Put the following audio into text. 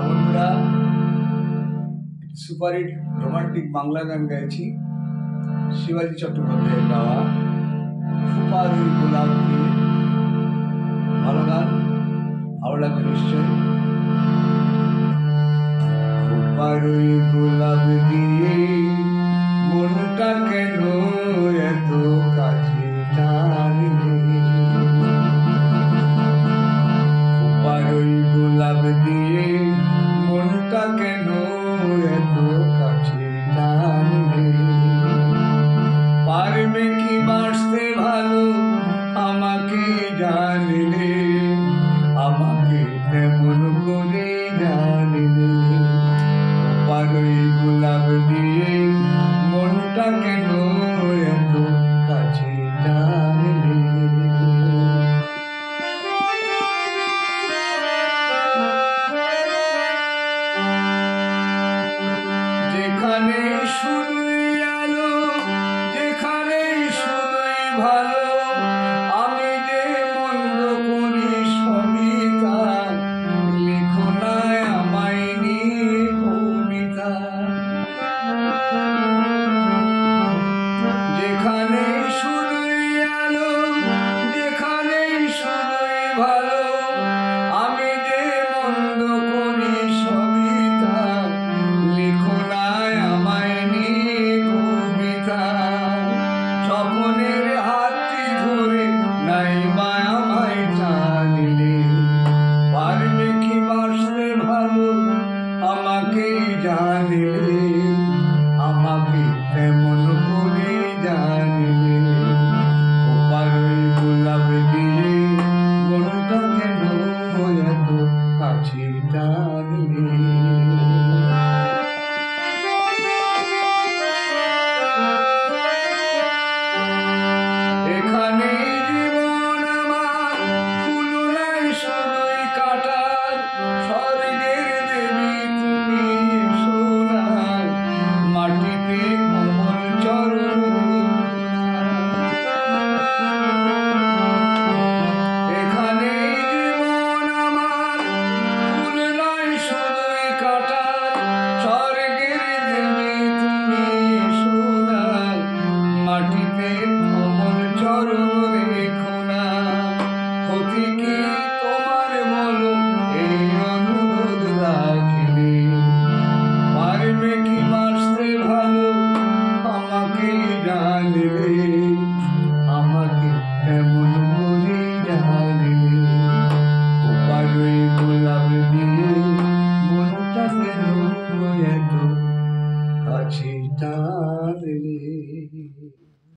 বন্ধুরা, superhit romantic Bangla গান গাইছি শিবাজি চট্টোপাধ্যায়ের গাওয়া ফুপার ওই গোলাপ দিয়ে। ভালো গান, ভালো লাগবে নিশ্চয়। ফুপার ওই গোলাপ দিয়ে মনটা কেন এত কাছে টানলে, ফুপার ওই গোলাপ দিয়ে মনটা কেন এত কাছে টানলে, পারবে কি বাঁচতে ভালো আমাকে জানলে, আমাকে তেমন করে জানলে, ফুপার ওই গোলাপ দিয়ে মনটা কেন এত কাছে টানলে। যেখানে শুধুই আলো, যেখানে শুধুই ভালো, আমি যে মন্দ করি সবই তা, লিখো না আমায় নিয়ে কবিতা। যেখানে শুধুই আলো, যেখানে শুধুই ভালো, আমি যে মন্দ করি সবই তা, লিখো না আমায় নিয়ে কবিতা। স্বপ্নের হাতটি ধরে নাই বা আমায় টানলে, পারবে কি বাঁচতে ভালো আমাকে জানলে, আমাকে তেমন করে জানলে, ফুপার ওই গোলাপ দিয়ে মনটা কেন এত কাছে টানলে। এখানে জীবন আমার ফুল নাই শুধুই কাটার, স্বর্গের দেবী তুমি সোনার, মাটিতে কোমল চরণ। এখানে জীবন আমার ফুল নাই শুধুই কাটার, স্বর্গের দেবী তুমি সোনার, মাটিতে কোমল চরণ রেখো না। ক্ষতি কি তোমার বলো এই অনুরোধ রাখলে, পারবে কি বাঁচতে ভালো আমাকে জানলে, আমাকে তেমন করে জানলে, ফুপার ওই গোলাপ দিয়ে মনটা কেন এত কাছে টানলে।